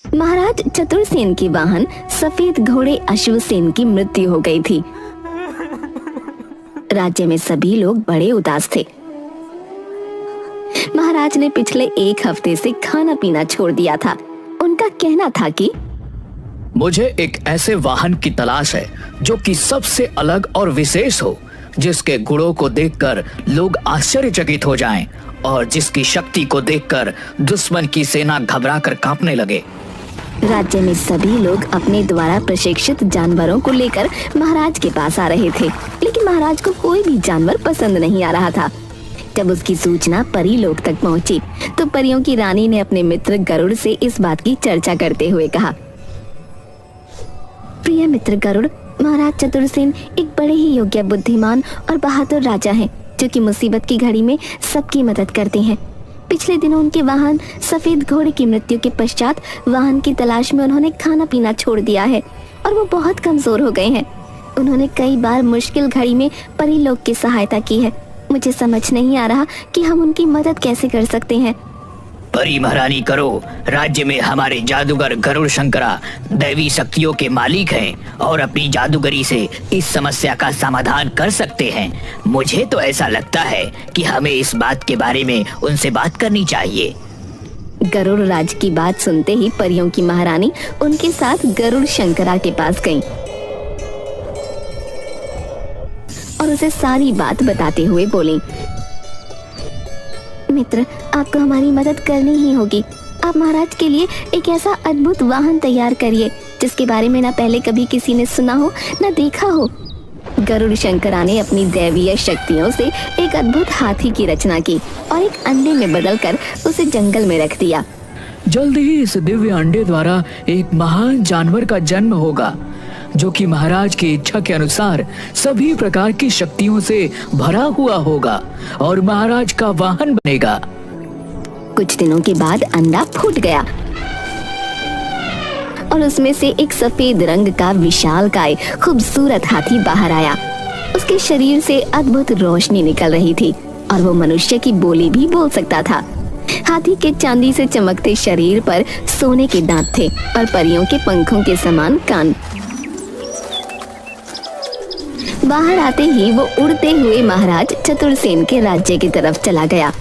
महाराज चतुरसेन के वाहन सफेद घोड़े अश्वसेन की मृत्यु हो गई थी। राज्य में सभी लोग बड़े उदास थे। महाराज ने पिछले 1 हफ्ते से खाना पीना छोड़ दिया था। उनका कहना था कि मुझे एक ऐसे वाहन की तलाश है जो कि सबसे अलग और विशेष हो, जिसके गुणों को देखकर लोग आश्चर्यचकित हो जाएं और जिसकी शक्ति को देखकर दुश्मन की सेना घबराकर कांपने लगे। राज्य में सभी लोग अपने द्वारा प्रशिक्षित जानवरों को लेकर महाराज के पास आ रहे थे, लेकिन महाराज को कोई भी जानवर पसंद नहीं आ रहा था। जब उसकी सूचना परी लोक तक पहुंची, तो परियों की रानी ने अपने मित्र गरुड़ से इस बात की चर्चा करते हुए कहा, प्रिय मित्र गरुड़, महाराज चतुरसेन एक बड़े ही योग्य, बुद्धिमान और बहादुर राजा हैं, जो कि मुसीबत की घड़ी में सबकी मदद करते हैं। पिछले दिनों उनके वाहन सफेद घोड़े की मृत्यु के पश्चात वाहन की तलाश में उन्होंने खाना पीना छोड़ दिया है और वो बहुत कमजोर हो गए हैं। उन्होंने कई बार मुश्किल घड़ी में परी लोक की सहायता की है। मुझे समझ नहीं आ रहा कि हम उनकी मदद कैसे कर सकते हैं। परी महारानी करो, राज्य में हमारे जादूगर गरुड़ शंकरा दैवी शक्तियों के मालिक हैं और अपनी जादूगरी से इस समस्या का समाधान कर सकते हैं। मुझे तो ऐसा लगता है कि हमें इस बात के बारे में उनसे बात करनी चाहिए। गरुड़ राज की बात सुनते ही परियों की महारानी उनके साथ गरुड़ शंकरा के पास गईं और उसे सारी बात बताते हुए बोली, मित्र, आपको हमारी मदद करनी ही होगी। आप महाराज के लिए एक ऐसा अद्भुत वाहन तैयार करिए जिसके बारे में ना पहले कभी किसी ने सुना हो ना देखा हो। गरुड़ शंकरा ने अपनी दैवीय शक्तियों से एक अद्भुत हाथी की रचना की और एक अंडे में बदलकर उसे जंगल में रख दिया। जल्दी ही इस दिव्य अंडे द्वारा एक महान जानवर का जन्म होगा, जो कि महाराज की इच्छा के अनुसार सभी प्रकार की शक्तियों से भरा हुआ होगा और महाराज का वाहन बनेगा। कुछ दिनों के बाद अंडा फूट गया और उसमें से एक सफेद रंग का विशालकाय खूबसूरत हाथी बाहर आया। उसके शरीर से अद्भुत रोशनी निकल रही थी और वो मनुष्य की बोली भी बोल सकता था। हाथी के चांदी से चमकते शरीर पर सोने के दांत थे और परियों के पंखों के समान कान। बाहर आते ही वो उड़ते हुए महाराज चतुरसेन के राज्य की तरफ चला गया।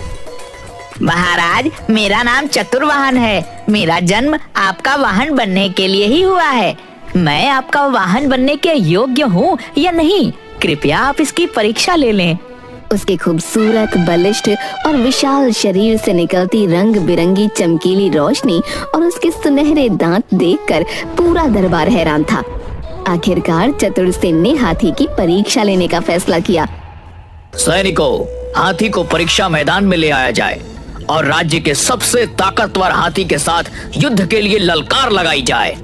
महाराज, मेरा नाम चतुर्वाहन है। मेरा जन्म आपका वाहन बनने के लिए ही हुआ है। मैं आपका वाहन बनने के योग्य हूँ या नहीं, कृपया आप इसकी परीक्षा ले लें। उसके खूबसूरत, बलिष्ठ और विशाल शरीर से निकलती रंग बिरंगी चमकीली रोशनी और उसके सुनहरे दांत देखकर पूरा दरबार हैरान था। आखिरकार चतुरसेन ने हाथी की परीक्षा लेने का फैसला किया। सैनिकों, हाथी को परीक्षा मैदान में ले आया जाए और राज्य के सबसे ताकतवर हाथी के साथ युद्ध के लिए ललकार लगाई जाए।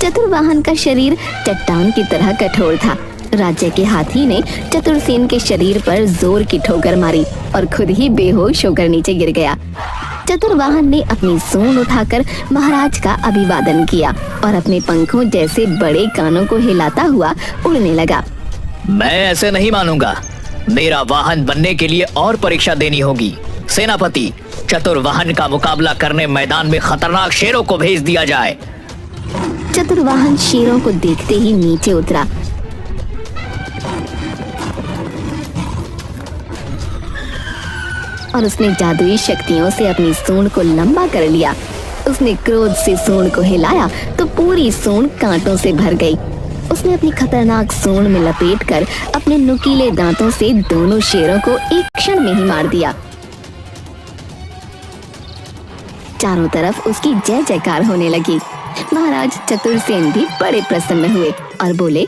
चतुर्वाहन का शरीर चट्टान की तरह कठोर था। राज्य के हाथी ने चतुरसेन के शरीर पर जोर की ठोकर मारी और खुद ही बेहोश होकर नीचे गिर गया। चतुर्वाहन ने अपनी सूंड उठाकर महाराज का अभिवादन किया और अपने पंखों जैसे बड़े कानों को हिलाता हुआ उड़ने लगा। मैं ऐसे नहीं मानूंगा। मेरा वाहन बनने के लिए और परीक्षा देनी होगी। सेनापति, चतुर्वाहन का मुकाबला करने मैदान में खतरनाक शेरों को भेज दिया जाए। चतुर्वाहन शेरों को देखते ही नीचे उतरा। और उसने जादुई शक्तियों से अपनी सूंड को लंबा कर लिया। उसने क्रोध से सूंड को हिलाया तो पूरी सूंड कांटों से भर गई। उसने अपनी खतरनाक सूंड में लपेटकर अपने नुकीले दांतों से दोनों शेरों को एक क्षण में ही मार दिया। चारों तरफ उसकी जय जयकार होने लगी। महाराज चतुरसेन भी बड़े प्रसन्न हुए और बोले,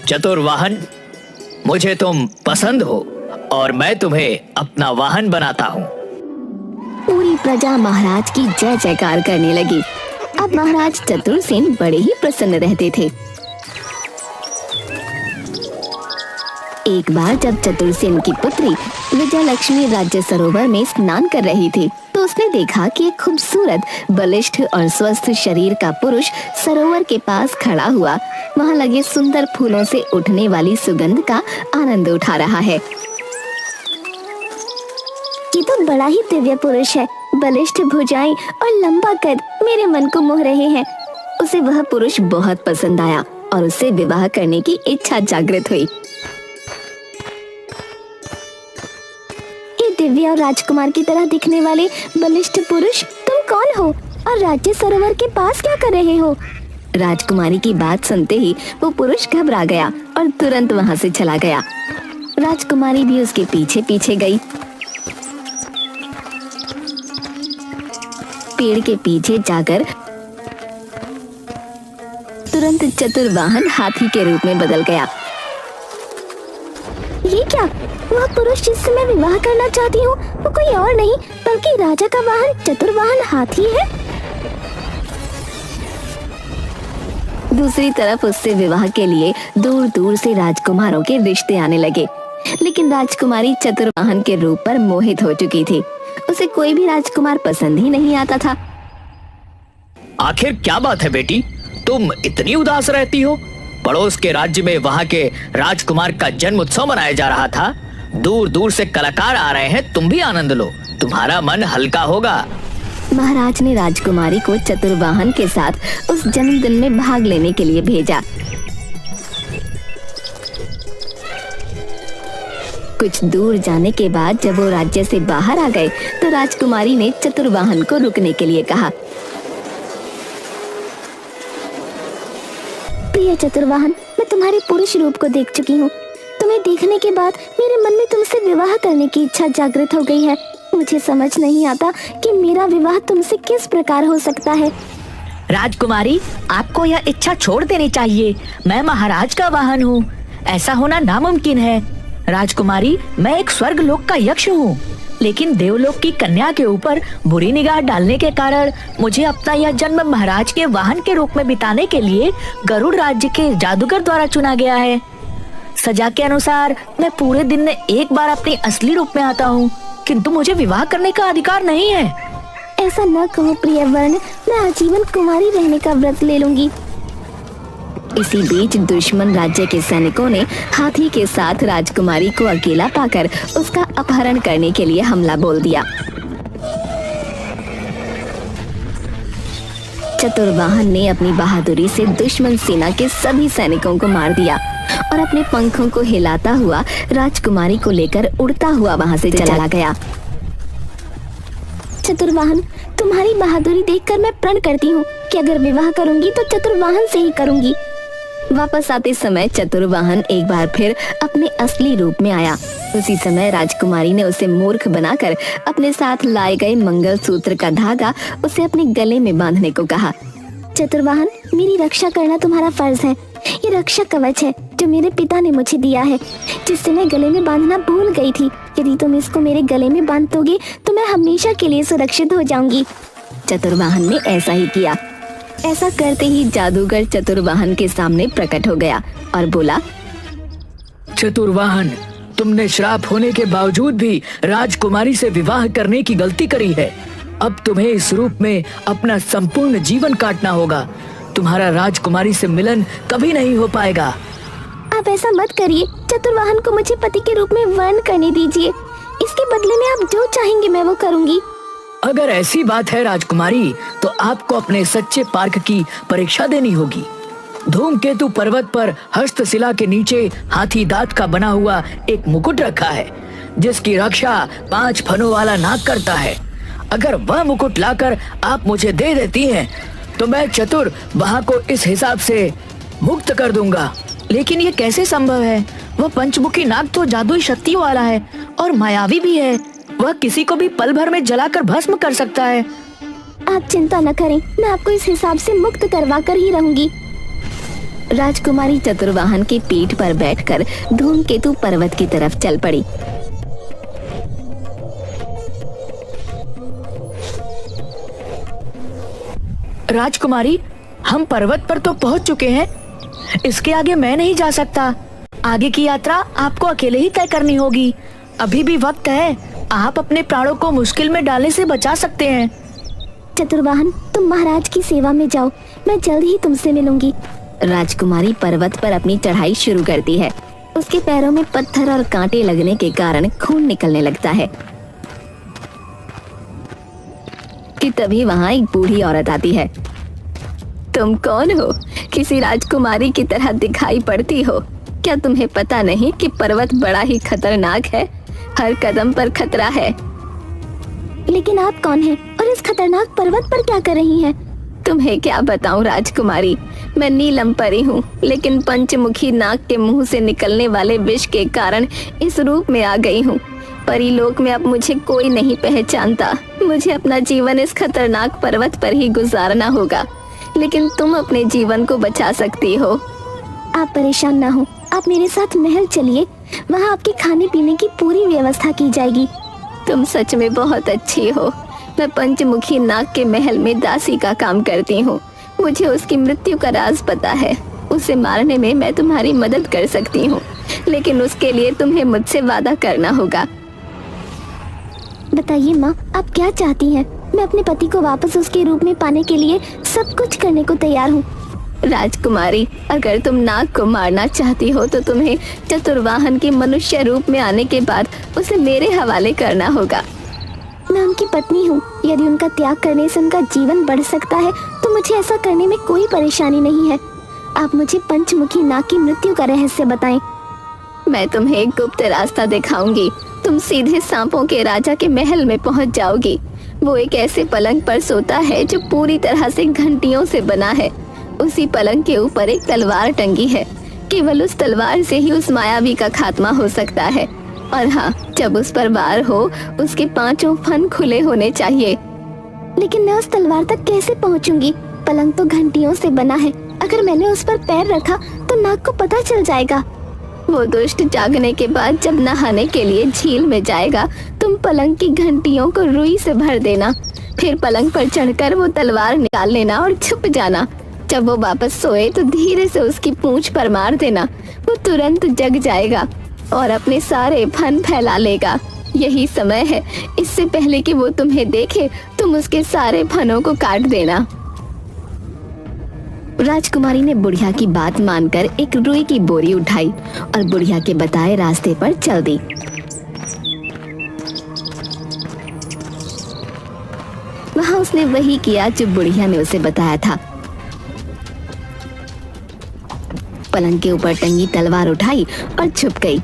चतुर्वाहन, मुझे तुम पसंद हो और मैं तुम्हें अपना वाहन बनाता हूँ। पूरी प्रजा महाराज की जय जयकार करने लगी। अब महाराज चतुरसेन बड़े ही प्रसन्न रहते थे। एक बार जब चतुरसेन की पुत्री विजयलक्ष्मी राज्य सरोवर में स्नान कर रही थी तो उसने देखा कि एक खूबसूरत, बलिष्ठ और स्वस्थ शरीर का पुरुष सरोवर के पास खड़ा हुआ वहां लगे सुंदर फूलों से उठने वाली सुगंध का आनंद उठा रहा है। ये तो बड़ा ही दिव्य पुरुष है। बलिष्ठ भुजाएं और लंबा कद मेरे मन को मोह रहे हैं। उसे वह पुरुष बहुत पसंद आया और उससे विवाह करने की इच्छा जागृत हुई। ये दिव्य और राजकुमार की तरह दिखने वाले बलिष्ठ पुरुष, तुम कौन हो और राज्य सरोवर के पास क्या कर रहे हो? राजकुमारी की बात सुनते ही वो पुरुष घबरा गया और तुरंत वहां से चला गया। राजकुमारी भी उसके पीछे पीछे गई। पेड़ के पीछे जाकर तुरंत चतुर्वाहन हाथी के रूप में बदल गया। ये क्या? वह पुरुष जिससे मैं विवाह करना चाहती हूँ वो कोई और नहीं बल्कि राजा का वाहन चतुर्वाहन हाथी है। दूसरी तरफ उससे विवाह के लिए दूर दूर से राजकुमारों के रिश्ते आने लगे, लेकिन राजकुमारी चतुर्वाहन के रूप पर मोहित हो चुकी थी। उसे कोई भी राजकुमार पसंद ही नहीं आता था। आखिर क्या बात है बेटी, तुम इतनी उदास रहती हो? पड़ोस के राज्य में वहाँ के राजकुमार का जन्म उत्सव मनाया जा रहा था। दूर दूर से कलाकार आ रहे हैं, तुम भी आनंद लो, तुम्हारा मन हल्का होगा। महाराज ने राजकुमारी को चतुर्वाहन के साथ उस जन्मदिन में भाग लेने के लिए भेजा। कुछ दूर जाने के बाद जब वो राज्य से बाहर आ गए तो राजकुमारी ने चतुर्वाहन को रुकने के लिए कहा। प्रिय चतुर्वाहन, मैं तुम्हारे पुरुष रूप को देख चुकी हूँ। तुम्हें देखने के बाद मेरे मन में तुमसे विवाह करने की इच्छा जागृत हो गई है। मुझे समझ नहीं आता कि मेरा विवाह तुमसे किस प्रकार हो सकता है। राजकुमारी, आपको यह इच्छा छोड़ देनी चाहिए। मैं महाराज का वाहन हूँ, ऐसा होना नामुमकिन है। राजकुमारी, मैं एक स्वर्ग लोक का यक्ष हूँ, लेकिन देवलोक की कन्या के ऊपर बुरी निगाह डालने के कारण मुझे अपना यह जन्म महाराज के वाहन के रूप में बिताने के लिए गरुड़ राज्य के जादूगर द्वारा चुना गया है। सजा के अनुसार मैं पूरे दिन में एक बार अपने असली रूप में आता हूँ, किंतु मुझे विवाह करने का अधिकार नहीं है। ऐसा न कहो प्रियवर्ण, मैं आजीवन कुमारी रहने का व्रत ले लूंगी। इसी बीच दुश्मन राज्य के सैनिकों ने हाथी के साथ राजकुमारी को अकेला पाकर उसका अपहरण करने के लिए हमला बोल दिया। चतुर्वाहन ने अपनी बहादुरी से दुश्मन सेना के सभी सैनिकों को मार दिया और अपने पंखों को हिलाता हुआ राजकुमारी को लेकर उड़ता हुआ वहां से चला गया। चतुर्वाहन, तुम्हारी बहादुरी देखकर मैं प्रण करती हूँ कि अगर विवाह करूंगी तो चतुर्वाहन से ही करूंगी। वापस आते समय चतुर्वाहन एक बार फिर अपने असली रूप में आया। उसी समय राजकुमारी ने उसे मूर्ख बनाकर अपने साथ लाए गए मंगलसूत्र का धागा उसे अपने गले में बांधने को कहा। चतुर्वाहन, मेरी रक्षा करना तुम्हारा फर्ज है। ये रक्षा कवच है जो मेरे पिता ने मुझे दिया है, जिससे मैं गले में बांधना भूल गई थी। यदि तुम इसको मेरे गले में बांध दोगे तो मैं हमेशा के लिए सुरक्षित हो जाऊंगी। चतुर्वाहन ने ऐसा ही किया। ऐसा करते ही जादूगर चतुर्वाहन के सामने प्रकट हो गया और बोला, चतुर्वाहन, तुमने श्राप होने के बावजूद भी राजकुमारी से विवाह करने की गलती करी है। अब तुम्हें इस रूप में अपना संपूर्ण जीवन काटना होगा। तुम्हारा राजकुमारी से मिलन कभी नहीं हो पाएगा। आप ऐसा मत करिए। चतुर्वाहन को मुझे पति के रूप में वर्ण करने दीजिए। इसके बदले में आप जो चाहेंगे मैं वो करूंगी। अगर ऐसी बात है राजकुमारी, तो आपको अपने सच्चे पार्क की परीक्षा देनी होगी। धूमकेतु पर्वत पर हस्तशिला के नीचे हाथी दांत का बना हुआ एक मुकुट रखा है, जिसकी रक्षा 5 फनों वाला नाग करता है। अगर वह मुकुट लाकर आप मुझे दे देती हैं, तो मैं चतुर वहां को इस हिसाब से मुक्त कर दूंगा। लेकिन ये कैसे संभव है? वह पंचमुखी नाग तो जादुई शक्तियों वाला है और मायावी भी है। वह किसी को भी पल भर में जलाकर भस्म कर सकता है। आप चिंता न करें, मैं आपको इस हिसाब से मुक्त करवा कर ही रहूंगी। राजकुमारी चतुर्वाहन की पीठ पर बैठकर धूमकेतु पर्वत की तरफ चल पड़ी। राजकुमारी, हम पर्वत पर तो पहुंच चुके हैं। इसके आगे मैं नहीं जा सकता। आगे की यात्रा आपको अकेले ही तय करनी होगी। अभी भी वक्त है, आप अपने प्राणों को मुश्किल में डालने से बचा सकते हैं। चतुर्वाहन, तुम महाराज की सेवा में जाओ, मैं जल्द ही तुमसे मिलूंगी। राजकुमारी पर्वत पर अपनी चढ़ाई शुरू करती है। उसके पैरों में पत्थर और कांटे लगने के कारण खून निकलने लगता है कि तभी वहाँ एक बूढ़ी औरत आती है। तुम कौन हो? किसी राजकुमारी की तरह दिखाई पड़ती हो। क्या तुम्हें पता नहीं कि पर्वत बड़ा ही खतरनाक है? हर कदम पर खतरा है। लेकिन आप कौन हैं और इस खतरनाक पर्वत पर क्या कर रही हैं? तुम्हें क्या बताऊं राजकुमारी, मैं नीलम परी हूँ, लेकिन पंचमुखी नाग के मुंह से निकलने वाले विष के कारण इस रूप में आ गई हूँ। परीलोक में अब मुझे कोई नहीं पहचानता। मुझे अपना जीवन इस खतरनाक पर्वत पर ही गुजारना होगा, लेकिन तुम अपने जीवन को बचा सकती हो। आप परेशान ना हो, आप मेरे साथ महल चलिए, वहाँ आपके खाने पीने की पूरी व्यवस्था की जाएगी। तुम सच में बहुत अच्छी हो। मैं पंचमुखी नाग के महल में दासी का काम करती हूँ। मुझे उसकी मृत्यु का राज पता है। उसे मारने में मैं तुम्हारी मदद कर सकती हूँ, लेकिन उसके लिए तुम्हें मुझसे वादा करना होगा। बताइए माँ, आप क्या चाहती हैं? मैं अपने पति को वापस उसके रूप में पाने के लिए सब कुछ करने को तैयार हूँ। राजकुमारी, अगर तुम नाग को मारना चाहती हो तो तुम्हें चतुर्वाहन के मनुष्य रूप में आने के बाद उसे मेरे हवाले करना होगा। मैं उनकी पत्नी हूँ। यदि उनका त्याग करने से उनका जीवन बढ़ सकता है तो मुझे ऐसा करने में कोई परेशानी नहीं है। आप मुझे पंचमुखी नाग की मृत्यु का रहस्य बताएं। मैं तुम्हें एक गुप्त रास्ता दिखाऊंगी। तुम सीधे सांपों के राजा के महल में पहुँच जाओगी। वो एक ऐसे पलंग पर सोता है जो पूरी तरह से घंटियों से बना है। उसी पलंग के ऊपर एक तलवार टंगी है। केवल उस तलवार से ही उस मायावी का खात्मा हो सकता है। और हाँ, जब उस पर वार हो उसके 5 फन खुले होने चाहिए। लेकिन मैं उस तलवार तक कैसे पहुंचूंगी? पलंग तो घंटियों से बना है। अगर मैंने उस पर पैर रखा तो नाग को पता चल जाएगा। वो दुष्ट जागने के बाद जब नहाने के लिए झील में जाएगा, तुम पलंग की घंटियों को रुई से भर देना। फिर पलंग पर चढ़कर वो तलवार निकाल लेना और छुप जाना। जब वो वापस सोए तो धीरे से उसकी पूंछ पर मार देना। वो तुरंत जग जाएगा और अपने सारे फन फैला लेगा। यही समय है। इससे पहले कि वो तुम्हें देखे तुम उसके सारे फनों को काट देना। राजकुमारी ने बुढ़िया की बात मानकर एक रुई की बोरी उठाई और बुढ़िया के बताए रास्ते पर चल दी। वहां उसने वही किया जो बुढ़िया ने उसे बताया था। पलंग के ऊपर टंगी तलवार उठाई और छुप गई।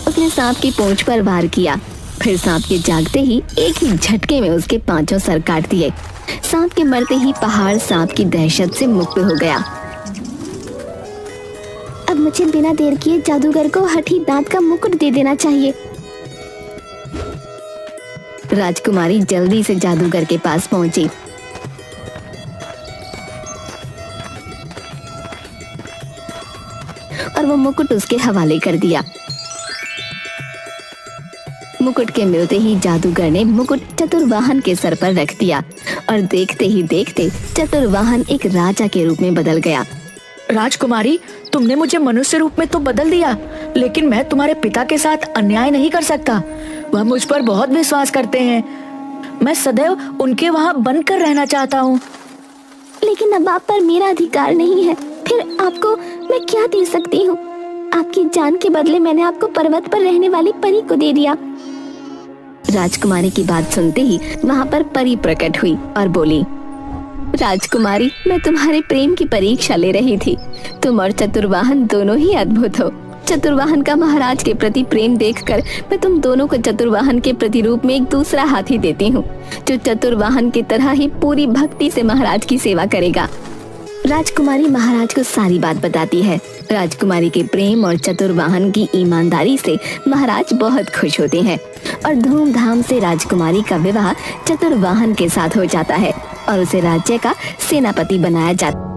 उसने सांप की पूंछ पर वार किया। फिर सांप के जागते ही एक ही झटके में उसके 5 सर काट दिए। सांप के मरते ही पहाड़ सांप की दहशत से मुक्त हो गया। अब मुझे बिना देर किए जादूगर को हठी दांत का मुकुट दे देना चाहिए। राजकुमारी जल्दी से जादूगर के पास पहुंची। और वो मुकुट उसके हवाले कर दिया। मुकुट के मिलते ही जादूगर ने मुकुट चतुर्वाहन के सर पर रख दिया और देखते ही देखते चतुर्वाहन एक राजा के रूप में बदल गया। राजकुमारी, तुमने मुझे मनुष्य रूप में तो बदल दिया, लेकिन मैं तुम्हारे पिता के साथ अन्याय नहीं कर सकता। वह मुझ पर बहुत विश्वास करते हैं। मैं सदैव उनके वहाँ बनकर रहना चाहता हूँ। लेकिन अब आप पर मेरा अधिकार नहीं है। फिर आपको मैं क्या दे सकती हूँ? आपकी जान के बदले मैंने आपको पर्वत पर रहने वाली परी को दे दिया। राजकुमारी की बात सुनते ही वहाँ पर परी प्रकट हुई और बोली, राजकुमारी, मैं तुम्हारे प्रेम की परीक्षा ले रही थी। तुम और चतुर्वाहन दोनों ही अद्भुत हो। चतुर्वाहन का महाराज के प्रति प्रेम देखकर मैं तुम दोनों को चतुर्वाहन के प्रतिरूप में एक दूसरा हाथी देती हूँ, जो चतुर्वाहन की तरह ही पूरी भक्ति से महाराज की सेवा करेगा। राजकुमारी महाराज को सारी बात बताती है। राजकुमारी के प्रेम और चतुर्वाहन की ईमानदारी से महाराज बहुत खुश होते हैं और धूमधाम से राजकुमारी का विवाह चतुर्वाहन के साथ हो जाता है और उसे राज्य का सेनापति बनाया जाता है।